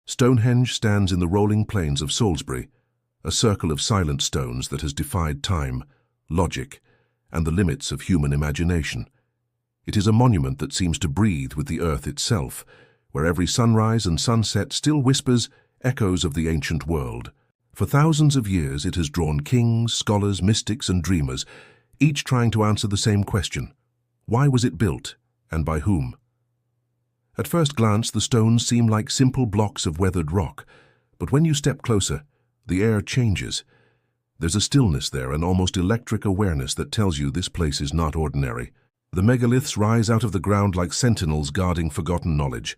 Stonehenge stands in the rolling plains of Salisbury, a circle of silent stones that has defied time, logic, and the limits of human imagination. It is a monument that seems to breathe with the earth itself, where every sunrise and sunset still whispers echoes of the ancient world. For thousands of years it has drawn kings, scholars, mystics, and dreamers, each trying to answer the same question: why was it built, and by whom? At first glance, the stones seem like simple blocks of weathered rock, but when you step closer, the air changes. There's a stillness there, an almost electric awareness that tells you this place is not ordinary. The megaliths rise out of the ground like sentinels guarding forgotten knowledge.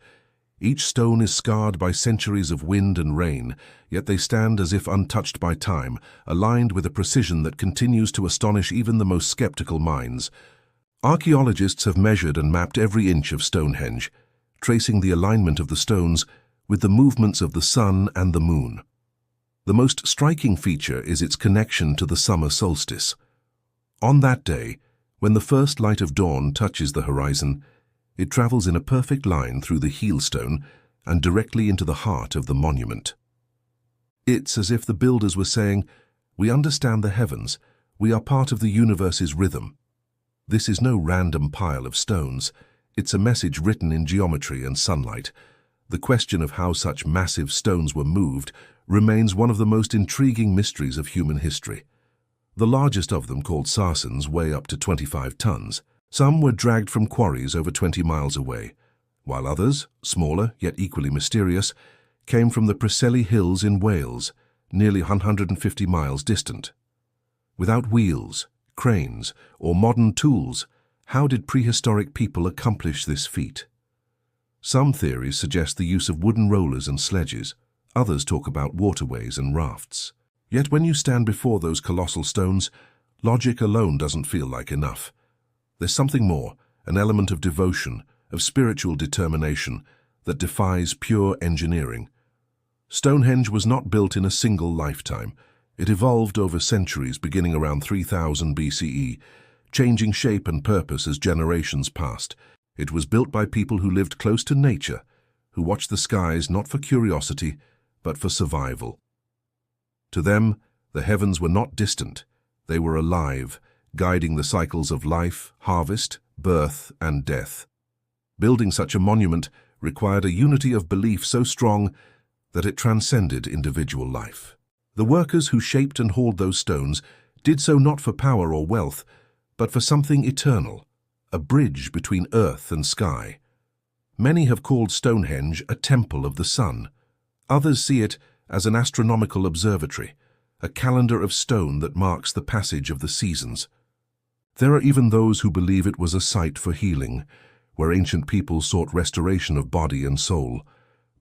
Each stone is scarred by centuries of wind and rain, yet they stand as if untouched by time, aligned with a precision that continues to astonish even the most skeptical minds. Archaeologists have measured and mapped every inch of Stonehenge, tracing the alignment of the stones with the movements of the sun and the moon. The most striking feature is its connection to the summer solstice. On that day, when the first light of dawn touches the horizon, it travels in a perfect line through the heelstone and directly into the heart of the monument. It's as if the builders were saying, "We understand the heavens, we are part of the universe's rhythm." This is no random pile of stones. It's a message written in geometry and sunlight. The question of how such massive stones were moved remains one of the most intriguing mysteries of human history. The largest of them, called sarsens, weigh up to 25 tons. Some were dragged from quarries over 20 miles away, while others, smaller yet equally mysterious, came from the Preseli Hills in Wales, nearly 150 miles distant. Without wheels, cranes, or modern tools, how did prehistoric people accomplish this feat? Some theories suggest the use of wooden rollers and sledges. Others talk about waterways and rafts. Yet when you stand before those colossal stones, logic alone doesn't feel like enough. There's something more, an element of devotion, of spiritual determination, that defies pure engineering. Stonehenge was not built in a single lifetime. It evolved over centuries, beginning around 3000 BCE, changing shape and purpose as generations passed. It was built by people who lived close to nature, who watched the skies not for curiosity, but for survival. To them, the heavens were not distant. They were alive, guiding the cycles of life, harvest, birth, and death. Building such a monument required a unity of belief so strong that it transcended individual life. The workers who shaped and hauled those stones did so not for power or wealth, but for something eternal, a bridge between earth and sky. Many have called Stonehenge a temple of the sun. Others see it as an astronomical observatory, a calendar of stone that marks the passage of the seasons. There are even those who believe it was a site for healing, where ancient people sought restoration of body and soul.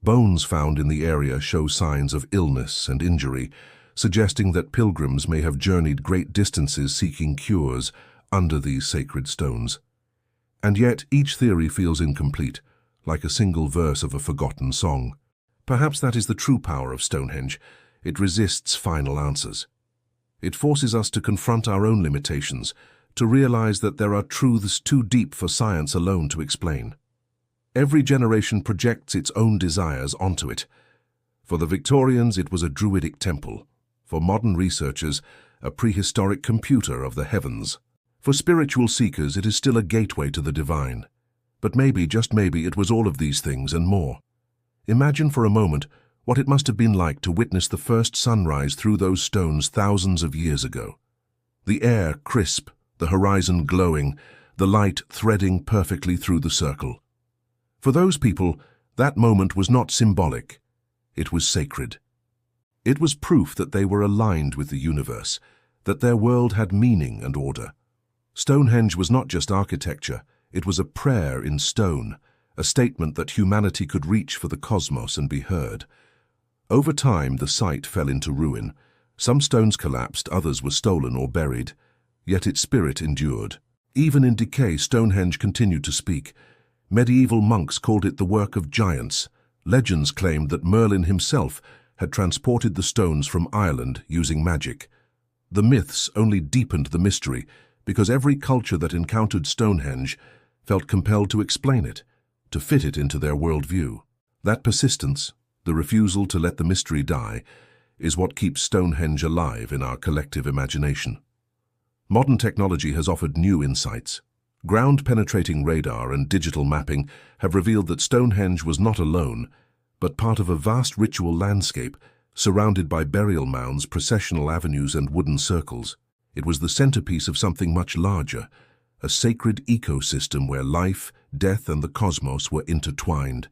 Bones found in the area show signs of illness and injury, suggesting that pilgrims may have journeyed great distances seeking cures under these sacred stones. And yet each theory feels incomplete, like a single verse of a forgotten song. Perhaps that is the true power of Stonehenge. It resists final answers. It forces us to confront our own limitations, to realize that there are truths too deep for science alone to explain. Every generation projects its own desires onto it. For the Victorians, it was a druidic temple. For modern researchers, a prehistoric computer of the heavens. For spiritual seekers, it is still a gateway to the divine. But maybe, just maybe, it was all of these things and more. Imagine for a moment what it must have been like to witness the first sunrise through those stones thousands of years ago. The air crisp, the horizon glowing, the light threading perfectly through the circle. For those people, that moment was not symbolic. It was sacred. It was proof that they were aligned with the universe, that their world had meaning and order. Stonehenge was not just architecture, it was a prayer in stone, a statement that humanity could reach for the cosmos and be heard. Over time, the site fell into ruin. Some stones collapsed, others were stolen or buried. Yet its spirit endured. Even in decay, Stonehenge continued to speak. Medieval monks called it the work of giants. Legends claimed that Merlin himself had transported the stones from Ireland using magic. The myths only deepened the mystery, because every culture that encountered Stonehenge felt compelled to explain it, to fit it into their worldview. That persistence, The refusal to let the mystery die is what keeps Stonehenge alive in our collective imagination. Modern technology has offered new insights. Ground-penetrating radar and digital mapping have revealed that Stonehenge was not alone, but part of a vast ritual landscape surrounded by burial mounds, processional avenues, and wooden circles. It was the centerpiece of something much larger, a sacred ecosystem where life, death, and the cosmos were intertwined.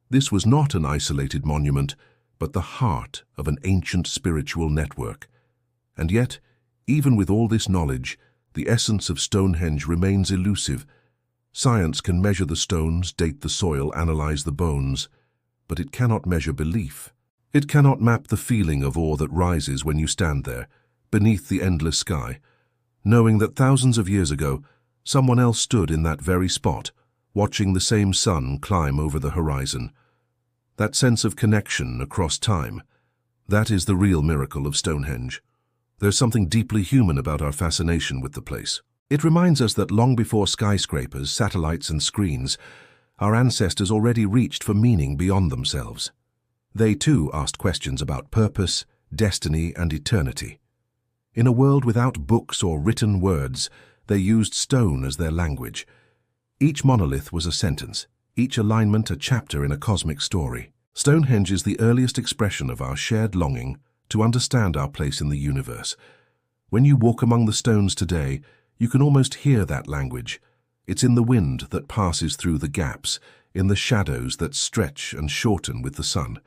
This was not an isolated monument, but the heart of an ancient spiritual network. And yet, even with all this knowledge, the essence of Stonehenge remains elusive. Science can measure the stones, date the soil, analyze the bones, but it cannot measure belief. It cannot map the feeling of awe that rises when you stand there, beneath the endless sky, knowing that thousands of years ago, someone else stood in that very spot, watching the same sun climb over the horizon. That sense of connection across time, that is the real miracle of Stonehenge. There's something deeply human about our fascination with the place. It reminds us that long before skyscrapers, satellites, and screens, our ancestors already reached for meaning beyond themselves. They too asked questions about purpose, destiny, and eternity. In a world without books or written words, they used stone as their language. Each monolith was a sentence, each alignment a chapter in a cosmic story. Stonehenge is the earliest expression of our shared longing to understand our place in the universe. When you walk among the stones today, you can almost hear that language. It's in the wind that passes through the gaps, in the shadows that stretch and shorten with the sun.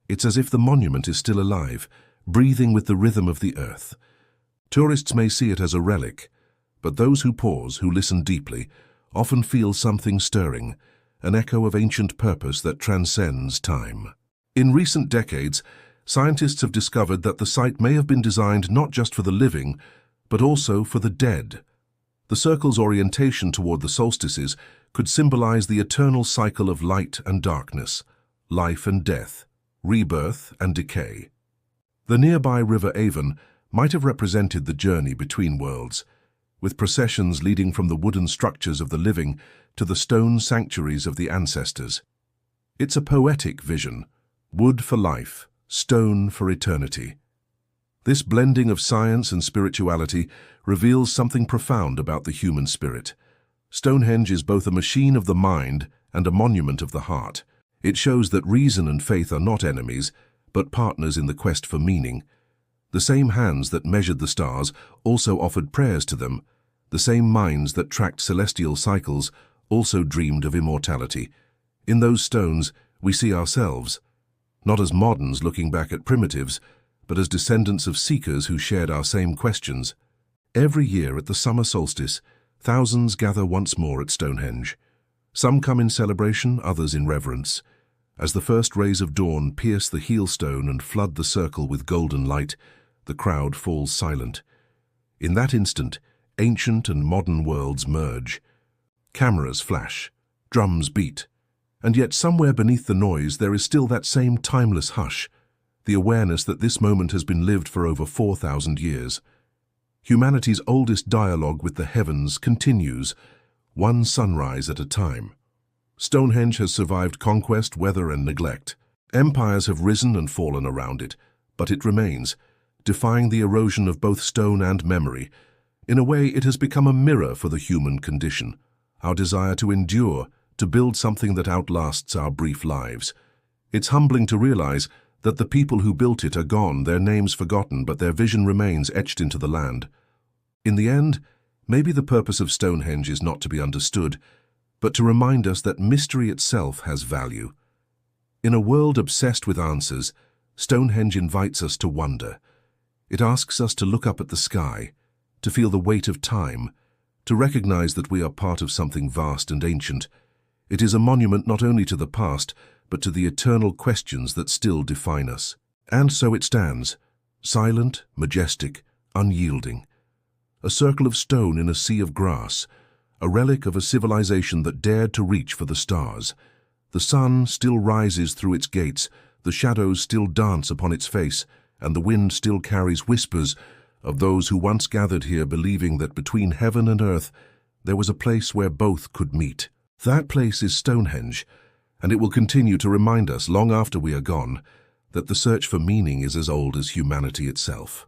It's as if the monument is still alive, breathing with the rhythm of the earth. Tourists may see it as a relic, but those who pause, who listen deeply, often feel something stirring, an echo of ancient purpose that transcends time. In recent decades, scientists have discovered that the site may have been designed not just for the living, but also for the dead. The circle's orientation toward the solstices could symbolize the eternal cycle of light and darkness, life and death, rebirth and decay. The nearby River Avon might have represented the journey between worlds, with processions leading from the wooden structures of the living to the stone sanctuaries of the ancestors. It's a poetic vision, wood for life, stone for eternity. This blending of science and spirituality reveals something profound about the human spirit. Stonehenge is both a machine of the mind and a monument of the heart. It shows that reason and faith are not enemies, but partners in the quest for meaning. The same hands that measured the stars also offered prayers to them. The same minds that tracked celestial cycles also dreamed of immortality. In those stones, we see ourselves, not as moderns looking back at primitives, but as descendants of seekers who shared our same questions. Every year at the summer solstice, thousands gather once more at Stonehenge. Some come in celebration, others in reverence. As the first rays of dawn pierce the heel stone and flood the circle with golden light, the crowd falls silent. In that instant, ancient and modern worlds merge. Cameras flash, drums beat, and yet somewhere beneath the noise there is still that same timeless hush, the awareness that this moment has been lived for over 4,000 years. Humanity's oldest dialogue with the heavens continues, one sunrise at a time. Stonehenge has survived conquest, weather, and neglect. Empires have risen and fallen around it, but it remains, defying the erosion of both stone and memory. In a way, it has become a mirror for the human condition, our desire to endure, to build something that outlasts our brief lives. It's humbling to realize that the people who built it are gone, their names forgotten, but their vision remains etched into the land. In the end, maybe the purpose of Stonehenge is not to be understood, but to remind us that mystery itself has value. In a world obsessed with answers, Stonehenge invites us to wonder. It asks us to look up at the sky, to feel the weight of time, to recognize that we are part of something vast and ancient. It is a monument not only to the past, but to the eternal questions that still define us. And so it stands, silent, majestic, unyielding. A circle of stone in a sea of grass, a relic of a civilization that dared to reach for the stars. The sun still rises through its gates, the shadows still dance upon its face, and the wind still carries whispers of those who once gathered here believing that between heaven and earth there was a place where both could meet. That place is Stonehenge, and it will continue to remind us long after we are gone that the search for meaning is as old as humanity itself.